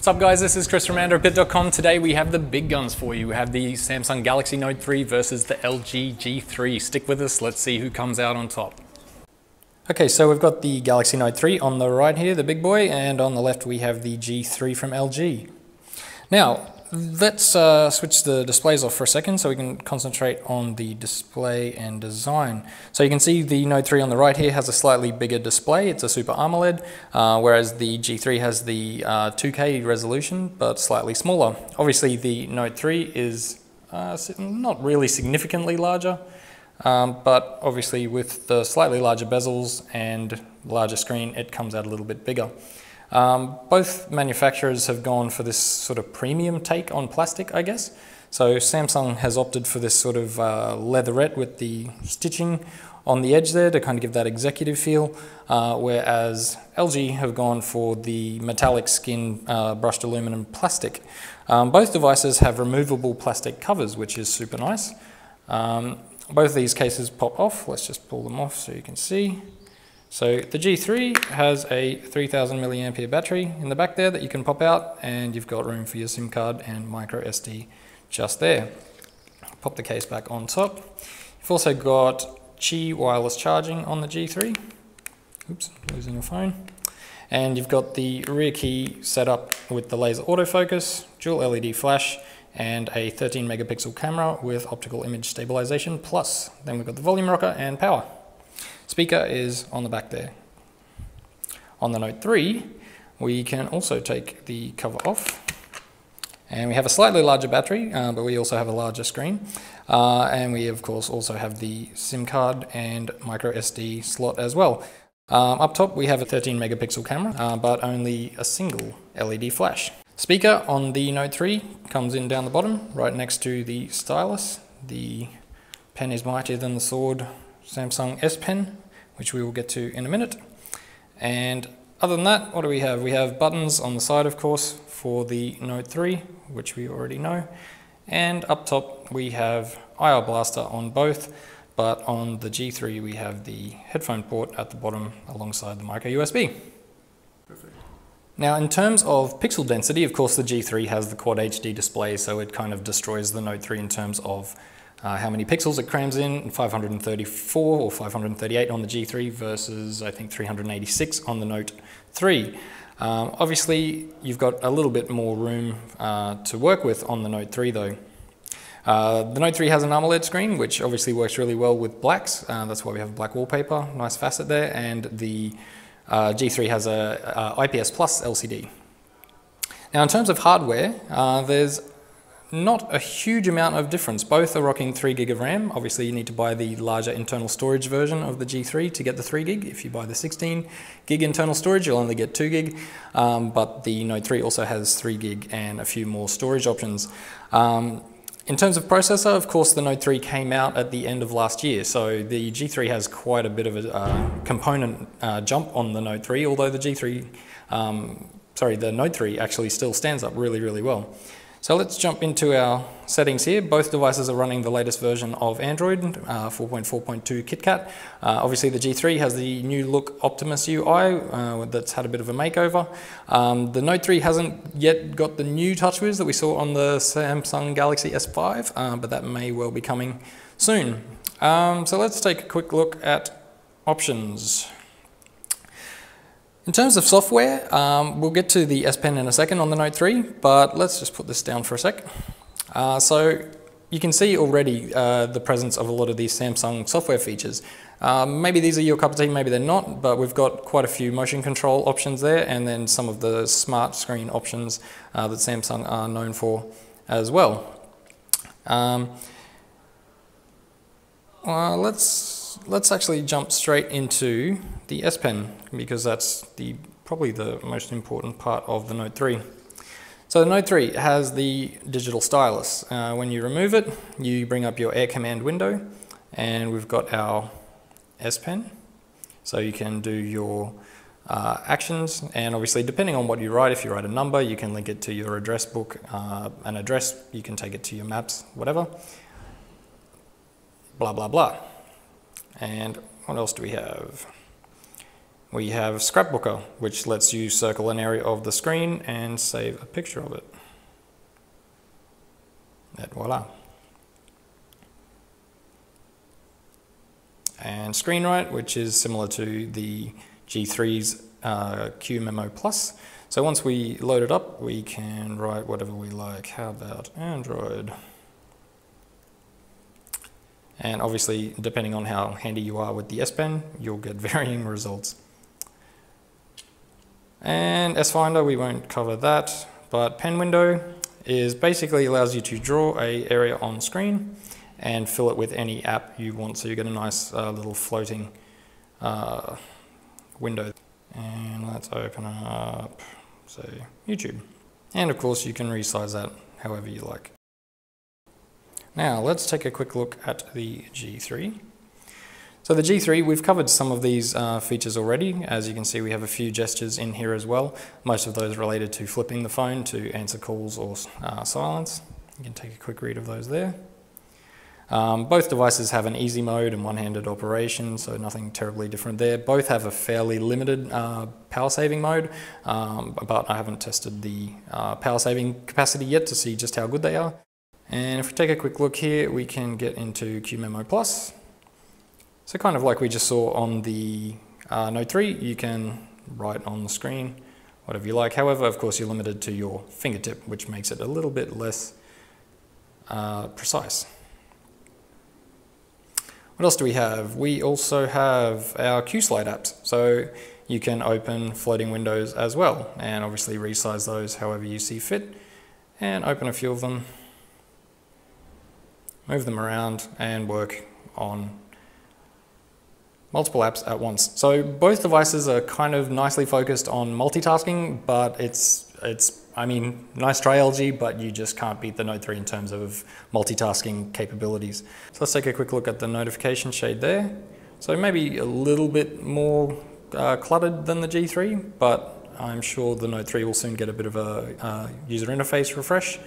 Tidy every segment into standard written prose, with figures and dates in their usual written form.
What's up guys, this is Chris from AndroidPIT.com. Today we have the big guns for you. We have the Samsung Galaxy Note 3 versus the LG G3. Stick with us, let's see who comes out on top. Okay, so we've got the Galaxy Note 3 on the right here, the big boy, and on the left we have the G3 from LG. Now, let's switch the displays off for a second so we can concentrate on the display and design. So you can see the Note 3 on the right here has a slightly bigger display. It's a Super AMOLED, whereas the G3 has the 2K resolution, but slightly smaller. Obviously the Note 3 is not really significantly larger, but obviously with the slightly larger bezels and larger screen, it comes out a little bit bigger. Both manufacturers have gone for this sort of premium take on plastic, I guess. So Samsung has opted for this sort of leatherette with the stitching on the edge there to kind of give that executive feel, whereas LG have gone for the metallic skin brushed aluminum plastic. Both devices have removable plastic covers, which is super nice. Both of these cases pop off. Let's just pull them off so you can see. So the G3 has a 3000 milliampere battery in the back there that you can pop out, and you've got room for your SIM card and micro SD just there. Pop the case back on top. You've also got Qi wireless charging on the G3. Oops, losing your phone. And you've got the rear key set up with the laser autofocus, dual LED flash, and a 13 megapixel camera with optical image stabilization plus. Then we've got the volume rocker and power. Speaker is on the back there. On the Note 3, we can also take the cover off. And we have a slightly larger battery, but we also have a larger screen. And we, of course, also have the SIM card and micro SD slot as well. Up top, we have a 13 megapixel camera, but only a single LED flash. Speaker on the Note 3 comes in down the bottom, right next to the stylus. The pen is mightier than the sword. Samsung S Pen, which we will get to in a minute. And other than that, what do we have? We have buttons on the side, of course, for the Note 3, which we already know. And up top, we have IR Blaster on both, but on the G3, we have the headphone port at the bottom alongside the micro USB. Perfect. Now, in terms of pixel density, of course, the G3 has the Quad HD display, so it kind of destroys the Note 3 in terms of how many pixels it crams in, 534 or 538 on the G3 versus I think 386 on the Note 3. Obviously you've got a little bit more room to work with on the Note 3 though. The Note 3 has an AMOLED screen which obviously works really well with blacks, that's why we have black wallpaper, nice facet there, and the G3 has a IPS Plus LCD. Now in terms of hardware, there's not a huge amount of difference. Both are rocking 3 gig of RAM. Obviously you need to buy the larger internal storage version of the G3 to get the 3 gig. If you buy the 16 gig internal storage, you'll only get 2 gig. But the Note 3 also has 3 gig and a few more storage options. In terms of processor, of course, the Note 3 came out at the end of last year, so the G3 has quite a bit of a component jump on the Note 3, although the the Note 3 actually still stands up really, really well. So let's jump into our settings here. Both devices are running the latest version of Android, 4.4.2 KitKat. Obviously the G3 has the new look Optimus UI that's had a bit of a makeover. The Note 3 hasn't yet got the new TouchWiz that we saw on the Samsung Galaxy S5, but that may well be coming soon. So let's take a quick look at options. In terms of software, we'll get to the S Pen in a second on the Note 3, but let's just put this down for a sec. So you can see already the presence of a lot of these Samsung software features. Maybe these are your cup of tea, maybe they're not, but we've got quite a few motion control options there, and then some of the smart screen options that Samsung are known for as well. Let's actually jump straight into the S Pen because that's probably the most important part of the Note 3. So the Note 3 has the digital stylus. When you remove it, you bring up your Air Command window, and we've got our S Pen. So you can do your actions, and obviously depending on what you write, if you write a number, you can link it to your address book, an address, you can take it to your maps, whatever. Blah, blah, blah. And what else do we have? We have Scrapbooker, which lets you circle an area of the screen and save a picture of it. And voila. And ScreenWrite, which is similar to the G3's QMemo Plus. So once we load it up, we can write whatever we like. How about Android? And obviously, depending on how handy you are with the S Pen, you'll get varying results. And S Finder, we won't cover that, but Pen Window is basically allows you to draw an area on screen and fill it with any app you want, so you get a nice little floating window. And let's open up, say, YouTube. And of course, you can resize that however you like. Now, let's take a quick look at the G3. So the G3, we've covered some of these features already. As you can see, we have a few gestures in here as well. Most of those related to flipping the phone to answer calls or silence. You can take a quick read of those there. Both devices have an easy mode and one-handed operation, so nothing terribly different there. Both have a fairly limited power saving mode, but I haven't tested the power saving capacity yet to see just how good they are. And if we take a quick look here, we can get into QMemo Plus. So kind of like we just saw on the Note 3, you can write on the screen whatever you like. However, of course, you're limited to your fingertip, which makes it a little bit less precise. What else do we have? We also have our QSlide apps. So you can open floating windows as well, and obviously resize those however you see fit, and open a few of them, move them around, and work on multiple apps at once. So both devices are kind of nicely focused on multitasking, but I mean, nice try LG, but you just can't beat the Note 3 in terms of multitasking capabilities. So let's take a quick look at the notification shade there. So maybe a little bit more cluttered than the G3, but I'm sure the Note 3 will soon get a bit of a user interface refresh.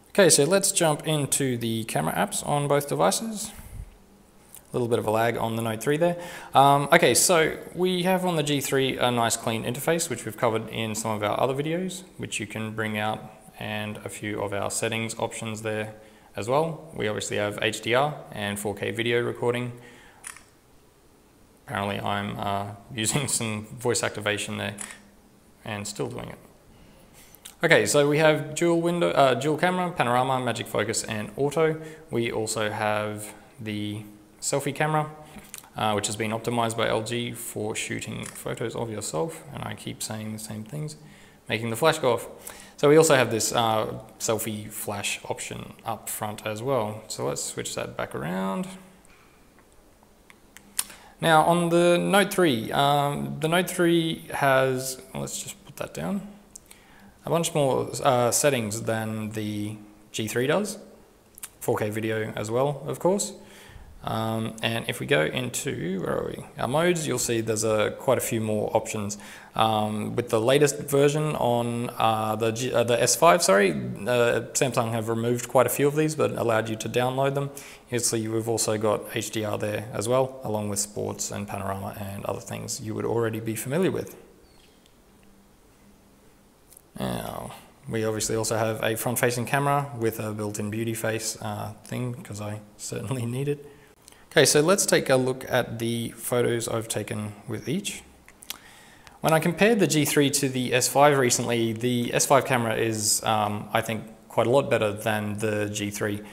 Okay, so let's jump into the camera apps on both devices. A little bit of a lag on the Note 3 there. Okay, so we have on the G3 a nice clean interface, which we've covered in some of our other videos, which you can bring out, and a few of our settings options there as well. We obviously have HDR and 4K video recording. Apparently I'm using some voice activation there and still doing it. Okay, so we have dual camera, panorama, magic focus, and auto. We also have the selfie camera, which has been optimized by LG for shooting photos of yourself, and I keep saying the same things, making the flash go off. So we also have this selfie flash option up front as well. So let's switch that back around. Now on the Note 3 has, let's just put that down, a bunch more settings than the G3 does. 4K video as well, of course. And if we go into, where are we? Our modes, you'll see there's quite a few more options. With the latest version on the S5, Samsung have removed quite a few of these, but allowed you to download them. You'll see we've also got HDR there as well, along with sports and panorama and other things you would already be familiar with. Now, we obviously also have a front-facing camera with a built-in beauty face thing, because I certainly need it. Okay, so let's take a look at the photos I've taken with each. When I compared the G3 to the S5 recently, the S5 camera is, I think, quite a lot better than the G3.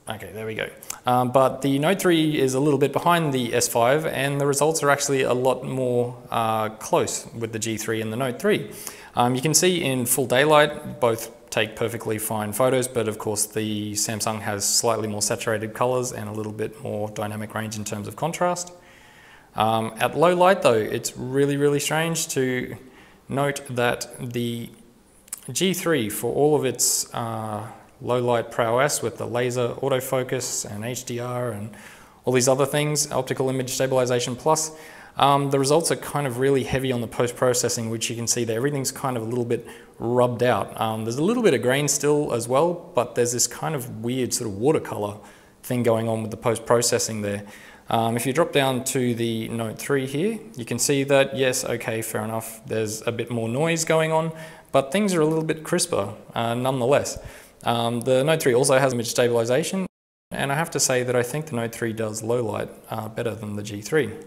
Okay, there we go. But the Note 3 is a little bit behind the S5, and the results are actually a lot more close with the G3 and the Note 3. You can see in full daylight, both take perfectly fine photos, but of course the Samsung has slightly more saturated colors and a little bit more dynamic range in terms of contrast. At low light though, it's really strange to note that the G3, for all of its low light prowess with the laser autofocus and HDR and all these other things, optical image stabilization plus, the results are kind of really heavy on the post-processing, which you can see that everything's kind of a little bit rubbed out. There's a little bit of grain still as well, but there's this kind of weird sort of watercolor thing going on with the post-processing there. If you drop down to the Note 3 here, you can see that, yes, okay, fair enough, there's a bit more noise going on, but things are a little bit crisper nonetheless. The Note 3 also has image stabilization, and I have to say that I think the Note 3 does low light better than the G3.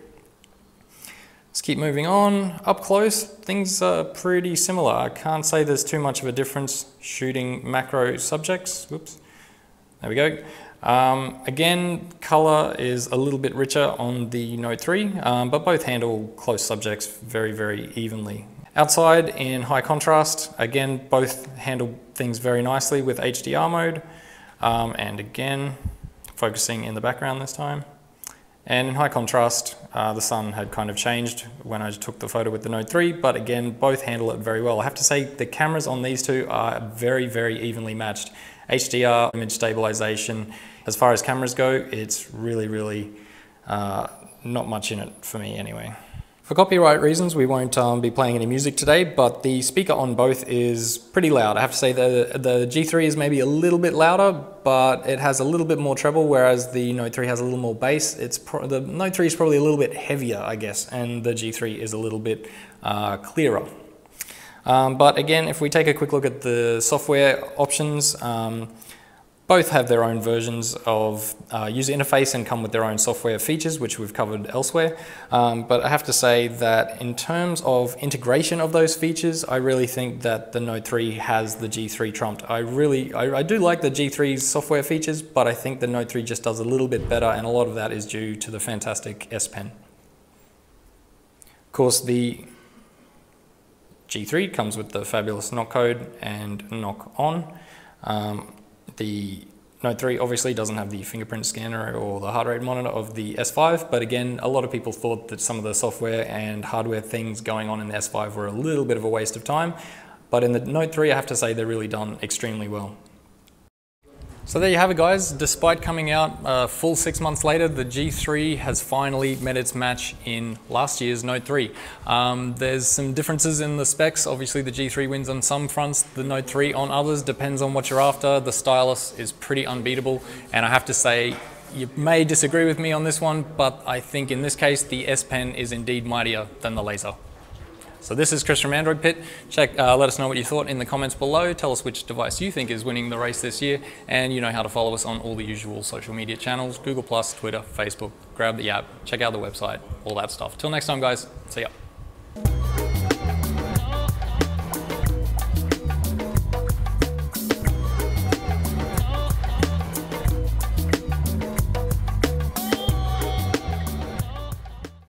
Let's keep moving on. Up close, things are pretty similar. I can't say there's too much of a difference shooting macro subjects. Whoops. There we go. Again, color is a little bit richer on the Note 3, but both handle close subjects very, very evenly. Outside in high contrast, again, both handle things very nicely with HDR mode. And again, focusing in the background this time. And in high contrast, the sun had kind of changed when I took the photo with the Note 3, but again, both handle it very well. I have to say the cameras on these two are very, very evenly matched. HDR, image stabilization, as far as cameras go, it's really, really not much in it for me anyway. For copyright reasons, we won't be playing any music today, but the speaker on both is pretty loud. I have to say the G3 is maybe a little bit louder, but it has a little bit more treble, whereas the Note 3 has a little more bass. The Note 3 is probably a little bit heavier, I guess, and the G3 is a little bit clearer. But again, if we take a quick look at the software options, both have their own versions of user interface and come with their own software features, which we've covered elsewhere. But I have to say that in terms of integration of those features, I really think that the Note 3 has the G3 trumped. I do like the G3's software features, but I think the Note 3 just does a little bit better, and a lot of that is due to the fantastic S Pen. Of course, the G3 comes with the fabulous knock code and knock on. The Note 3 obviously doesn't have the fingerprint scanner or the heart rate monitor of the S5, but again, a lot of people thought that some of the software and hardware things going on in the S5 were a little bit of a waste of time. But in the Note 3, I have to say they're really done extremely well. So there you have it, guys. Despite coming out a full 6 months later, the G3 has finally met its match in last year's Note 3. There's some differences in the specs. Obviously the G3 wins on some fronts, the Note 3 on others, depends on what you're after. The stylus is pretty unbeatable, and I have to say, you may disagree with me on this one, but I think in this case the S Pen is indeed mightier than the laser. So this is Chris from AndroidPIT. Let us know what you thought in the comments below. Tell us which device you think is winning the race this year. And you know how to follow us on all the usual social media channels, Google+, Twitter, Facebook. Grab the app, check out the website, all that stuff. Till next time, guys. See ya.